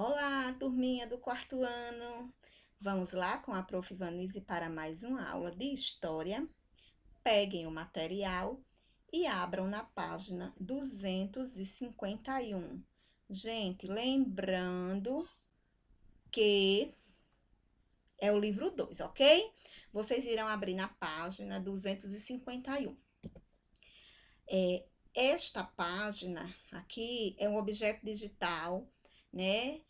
Olá, turminha do quarto ano! Vamos lá com a Prof. Vanise para mais uma aula de História. Peguem o material e abram na página 251. Gente, lembrando que é o livro 2, ok? Vocês irão abrir na página 251. Esta página aqui é um objeto digital, né?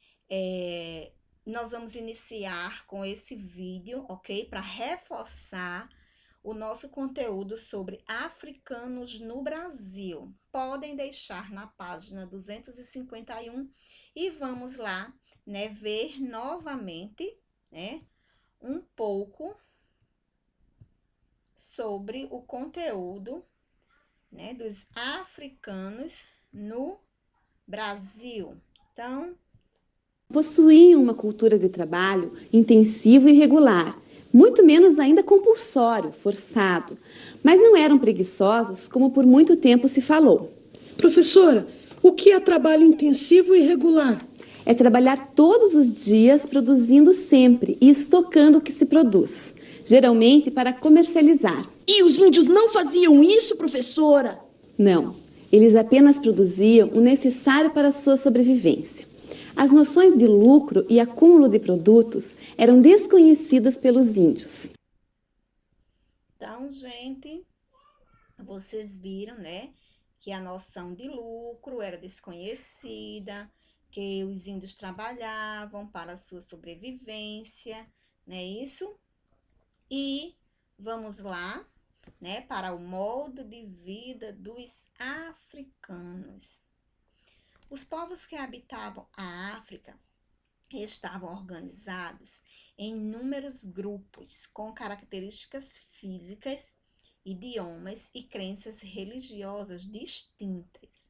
Nós vamos iniciar com esse vídeo, ok? Para reforçar o nosso conteúdo sobre africanos no Brasil. Podem deixar na página 251 e vamos lá, né? Ver novamente, né? Um pouco sobre o conteúdo, né, dos africanos no Brasil. Então, possuíam uma cultura de trabalho intensivo e regular, muito menos ainda compulsório, forçado, mas não eram preguiçosos como por muito tempo se falou. Professora, o que é trabalho intensivo e regular? É trabalhar todos os dias produzindo sempre e estocando o que se produz, geralmente para comercializar. E os índios não faziam isso, professora? Não, eles apenas produziam o necessário para a sua sobrevivência. As noções de lucro e acúmulo de produtos eram desconhecidas pelos índios. Então, gente, vocês viram, né, que a noção de lucro era desconhecida, que os índios trabalhavam para a sua sobrevivência, não é isso? E vamos lá, né, para o modo de vida dos africanos. Os povos que habitavam a África estavam organizados em inúmeros grupos com características físicas, idiomas e crenças religiosas distintas.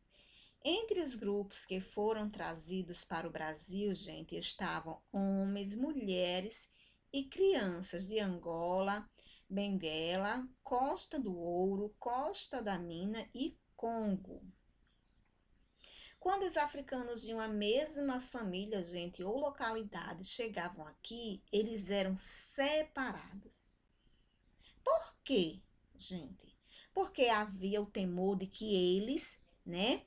Entre os grupos que foram trazidos para o Brasil, gente, estavam homens, mulheres e crianças de Angola, Benguela, Costa do Ouro, Costa da Mina e Congo. Quando os africanos de uma mesma família, gente, ou localidade chegavam aqui, eles eram separados. Por quê, gente? Porque havia o temor de que eles, né,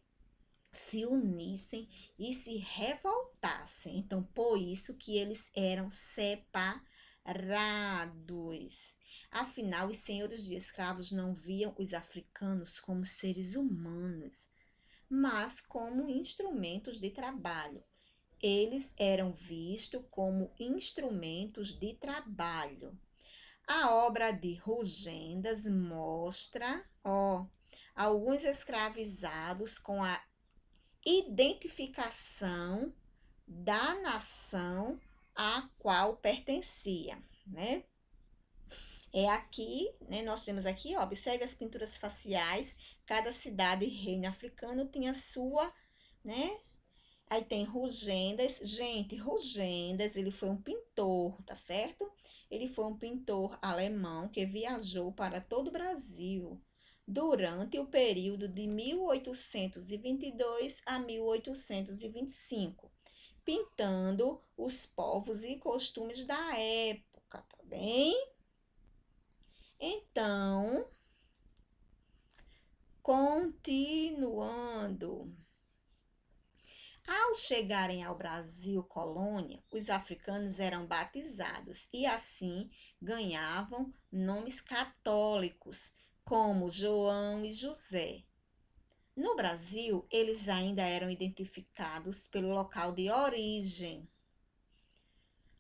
se unissem e se revoltassem. Então, por isso que eles eram separados. Afinal, os senhores de escravos não viam os africanos como seres humanos, mas como instrumentos de trabalho. Eles eram vistos como instrumentos de trabalho. A obra de Rugendas mostra, alguns escravizados com a identificação da nação a qual pertencia, né? Aqui, né, nós temos aqui, observe as pinturas faciais, cada cidade e reino africano tinha sua, né? Aí tem Rugendas, gente, Rugendas, ele foi um pintor, tá certo? Ele foi um pintor alemão que viajou para todo o Brasil durante o período de 1822 a 1825, pintando os povos e costumes da época, tá bem? Então, continuando. Ao chegarem ao Brasil colônia, os africanos eram batizados e assim ganhavam nomes católicos, como João e José. No Brasil, eles ainda eram identificados pelo local de origem: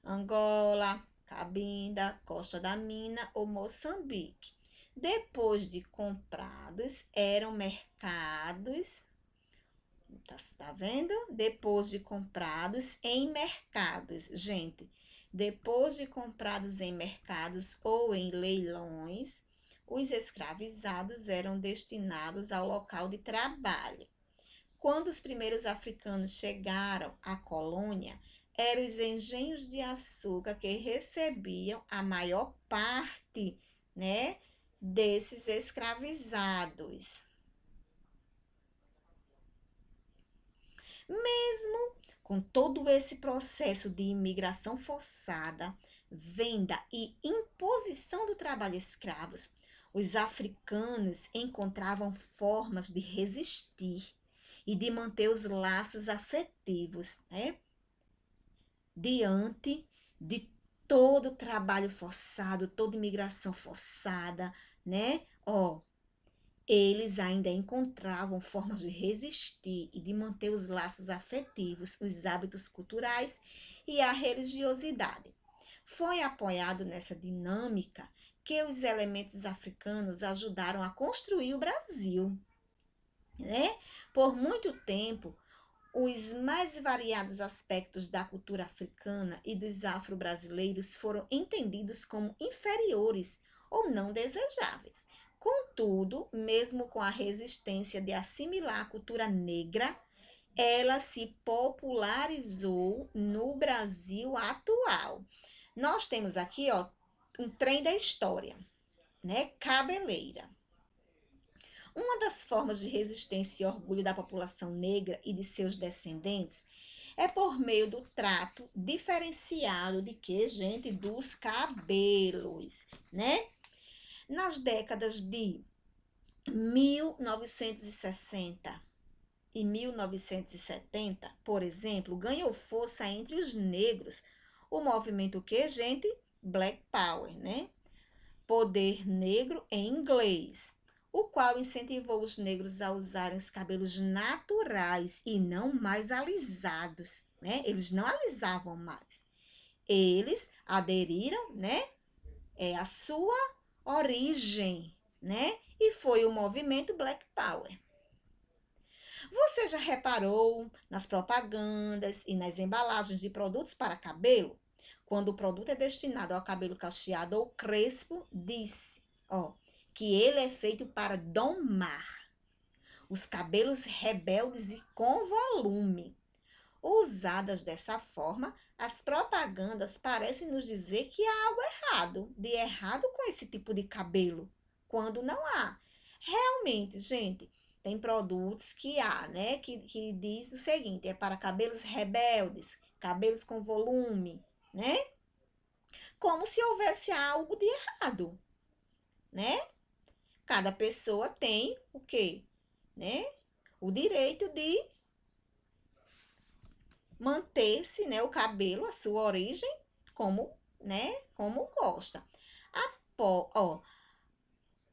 Angola, Cabinda, Costa da Mina ou Moçambique. Depois de comprados, eram mercados. Tá vendo? Depois de comprados em mercados, gente. Depois de comprados em mercados ou em leilões, os escravizados eram destinados ao local de trabalho. Quando os primeiros africanos chegaram à colônia, eram os engenhos de açúcar que recebiam a maior parte, né, desses escravizados. Mesmo Com todo esse processo de imigração forçada, venda e imposição do trabalho escravos, os africanos encontravam formas de resistir e de manter os laços afetivos, né? Diante de todo o trabalho forçado, toda imigração forçada, né? Eles ainda encontravam formas de resistir e de manter os laços afetivos, os hábitos culturais e a religiosidade. Foi apoiado nessa dinâmica que os elementos africanos ajudaram a construir o Brasil, né? Por muito tempo, os mais variados aspectos da cultura africana e dos afro-brasileiros foram entendidos como inferiores ou não desejáveis. Contudo, mesmo com a resistência de assimilar a cultura negra, ela se popularizou no Brasil atual. Nós temos aqui, um trem da história, né? Cabeleira. Uma das formas de resistência e orgulho da população negra e de seus descendentes é por meio do trato diferenciado de que, gente? Dos cabelos, né? Nas décadas de 1960 e 1970, por exemplo, ganhou força entre os negros o movimento que, gente? Black Power, né? Poder negro em inglês, o qual incentivou os negros a usarem os cabelos naturais e não mais alisados, né? Eles não alisavam mais. Eles aderiram, né? A sua origem, né? E foi o movimento Black Power. Você já reparou nas propagandas e nas embalagens de produtos para cabelo? Quando o produto é destinado ao cabelo cacheado ou crespo, diz, que ele é feito para domar os cabelos rebeldes e com volume. Usadas dessa forma, as propagandas parecem nos dizer que há algo de errado com esse tipo de cabelo, quando não há. Realmente, gente, tem produtos que há, né, que diz o seguinte, é para cabelos rebeldes, cabelos com volume, né? Como se houvesse algo de errado, né? Cada pessoa tem o quê? Né? O direito de manter-se, né, o cabelo, a sua origem, como, né, como gosta.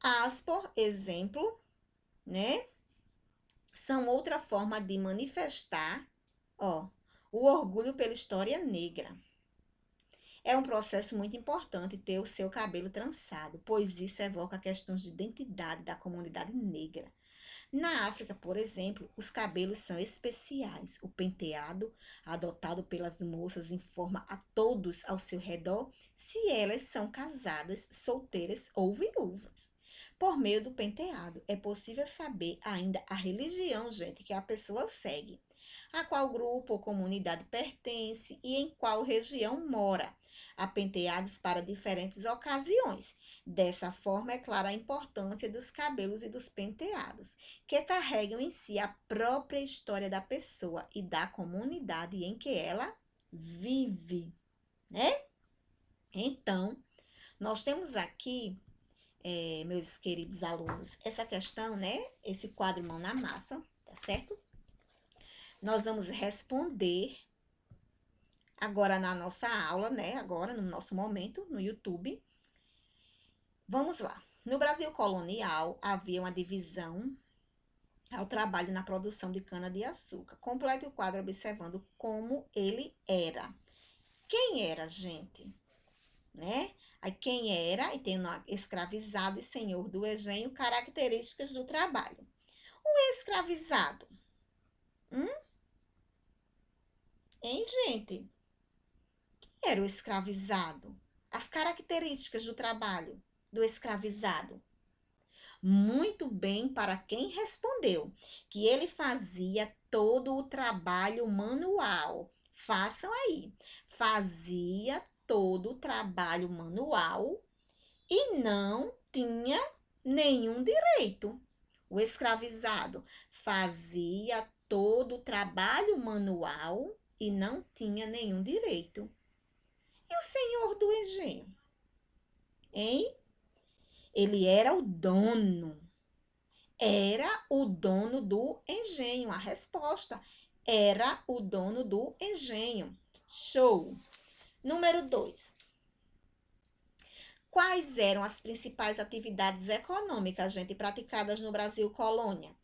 As, por exemplo, né, são outra forma de manifestar, o orgulho pela história negra. É um processo muito importante ter o seu cabelo trançado, pois isso evoca questões de identidade da comunidade negra. Na África, por exemplo, os cabelos são especiais. O penteado, adotado pelas moças, informa a todos ao seu redor se elas são casadas, solteiras ou viúvas. Por meio do penteado, é possível saber ainda a religião, gente, que a pessoa segue, a qual grupo ou comunidade pertence e em qual região mora. Há penteados para diferentes ocasiões. Dessa forma, é clara a importância dos cabelos e dos penteados, que carregam em si a própria história da pessoa e da comunidade em que ela vive, né? Então, nós temos aqui, meus queridos alunos, essa questão, né? Esse quadro Mão na Massa, tá certo? Nós vamos responder agora na nossa aula, né? Agora, no nosso momento, no YouTube. Vamos lá. No Brasil colonial, havia uma divisão ao trabalho na produção de cana-de-açúcar. Complete o quadro observando como ele era. Quem era, gente? Né? Aí, quem era, e tendo escravizado e senhor do engenho, características do trabalho. O escravizado. Hein, gente? Quem era o escravizado? As características do trabalho do escravizado. Muito bem para quem respondeu que ele fazia todo o trabalho manual. Façam aí. Fazia todo o trabalho manual e não tinha nenhum direito. O escravizado fazia todo o trabalho manual e não tinha nenhum direito. E o senhor do engenho? Hein? Ele era o dono. Era o dono do engenho. A resposta era o dono do engenho. Show! Número 2. Quais eram as principais atividades econômicas, gente, praticadas no Brasil colônia?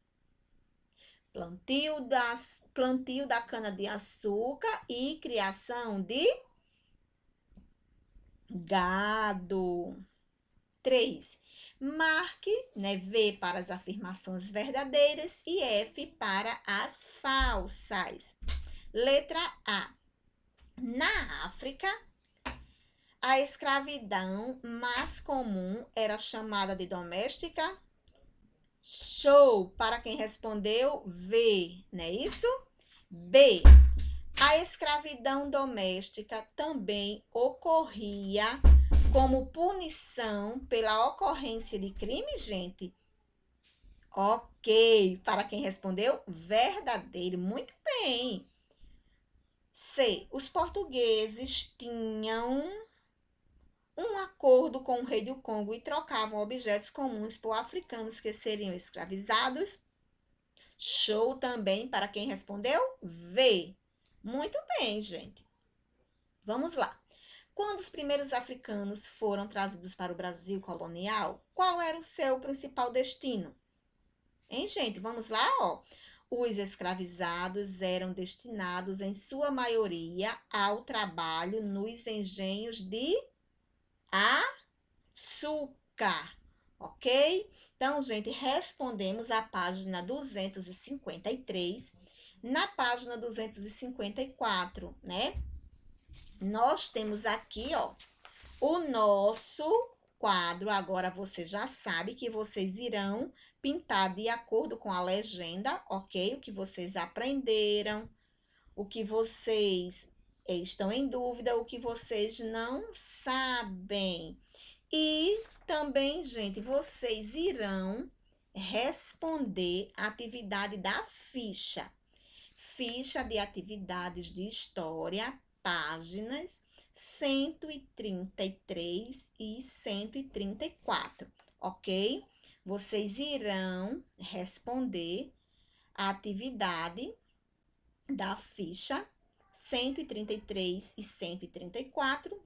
Plantio da cana-de-açúcar e criação de gado. 3. Marque, né, V para as afirmações verdadeiras e F para as falsas. Letra A. Na África, a escravidão mais comum era chamada de doméstica. Show! Para quem respondeu V, não é isso? B. A escravidão doméstica também ocorria como punição pela ocorrência de crime, gente? Ok. Para quem respondeu verdadeiro, muito bem. C. Os portugueses tinham um acordo com o rei do Congo e trocavam objetos comuns por africanos que seriam escravizados. Show também para quem respondeu V. Muito bem, gente. Vamos lá. Quando os primeiros africanos foram trazidos para o Brasil colonial, qual era o seu principal destino? Hein, gente? Vamos lá, ó. Os escravizados eram destinados, em sua maioria, ao trabalho nos engenhos de açúcar, ok? Então, gente, respondemos a página 253. Na página 254, né? Nós temos aqui, ó, o nosso quadro. Agora, você já sabe que vocês irão pintar de acordo com a legenda, ok? O que vocês aprenderam, o que vocês estão em dúvida, o que vocês não sabem. E também, gente, vocês irão responder a atividade da ficha. Ficha de atividades de história, páginas 133 e 134, ok? Vocês irão responder a atividade da ficha 133 e 134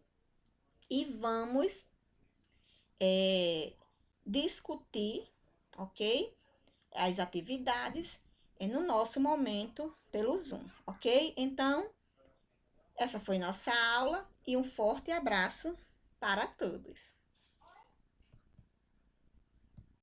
e vamos discutir, ok? As atividades no nosso momento pelo Zoom, ok? Então, essa foi nossa aula e um forte abraço para todos.